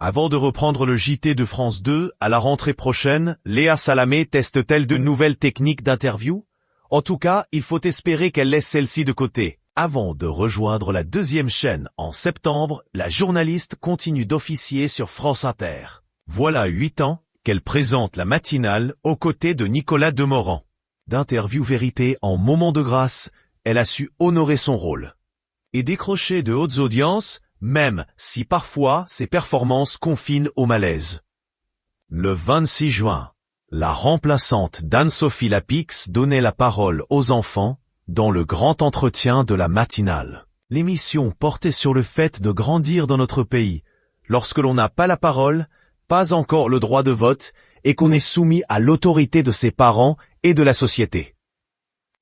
Avant de reprendre le JT de France 2, à la rentrée prochaine, Léa Salamé teste-t-elle de nouvelles techniques d'interview? En tout cas, il faut espérer qu'elle laisse celle-ci de côté. Avant de rejoindre la deuxième chaîne en septembre, la journaliste continue d'officier sur France Inter. Voilà 8 ans qu'elle présente la matinale aux côtés de Nicolas Demorand. D'interview vérité en moment de grâce, elle a su honorer son rôle et décrocher de hautes audiences, même si parfois ses performances confinent au malaise. Le 26 juin, la remplaçante d'Anne-Sophie Lapix donnait la parole aux enfants dans le grand entretien de la matinale. L'émission portait sur le fait de grandir dans notre pays, lorsque l'on n'a pas la parole, pas encore le droit de vote, et qu'on est soumis à l'autorité de ses parents et de la société.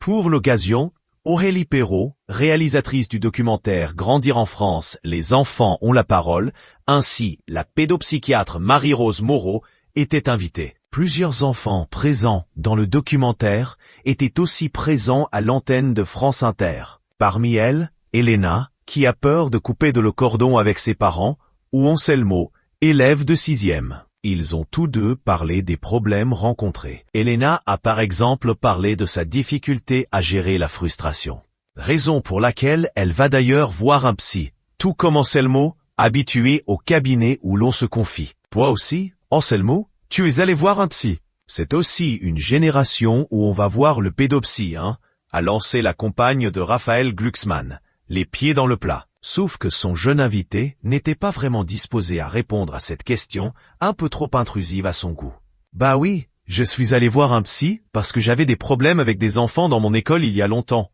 Pour l'occasion, Aurélie Perrault, réalisatrice du documentaire Grandir en France, les enfants ont la parole, ainsi la pédopsychiatre Marie-Rose Moreau, étaient invités. Plusieurs enfants présents dans le documentaire étaient aussi présents à l'antenne de France Inter. Parmi elles, Elena, qui a peur de couper le cordon avec ses parents, ou Anselmo, élève de 6e. Ils ont tous deux parlé des problèmes rencontrés. Elena a par exemple parlé de sa difficulté à gérer la frustration. Raison pour laquelle elle va d'ailleurs voir un psy, tout comme Anselmo, habitué au cabinet où l'on se confie. Toi aussi, Anselmo, tu es allé voir un psy. C'est aussi une génération où on va voir le pédopsie, a lancé la compagne de Raphaël Glucksmann, les pieds dans le plat. Sauf que son jeune invité n'était pas vraiment disposé à répondre à cette question, un peu trop intrusive à son goût. Bah oui, je suis allé voir un psy parce que j'avais des problèmes avec des enfants dans mon école il y a longtemps.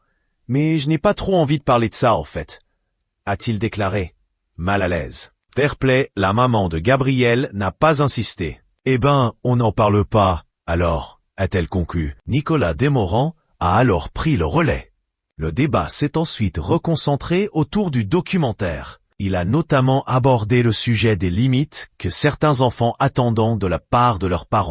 Mais je n'ai pas trop envie de parler de ça en fait, a-t-il déclaré, mal à l'aise. Fairplay, la maman de Gabriel, n'a pas insisté. Eh ben, on n'en parle pas, alors, a-t-elle conclu. Nicolas Demorand a alors pris le relais. Le débat s'est ensuite reconcentré autour du documentaire. Il a notamment abordé le sujet des limites que certains enfants attendent de la part de leurs parents.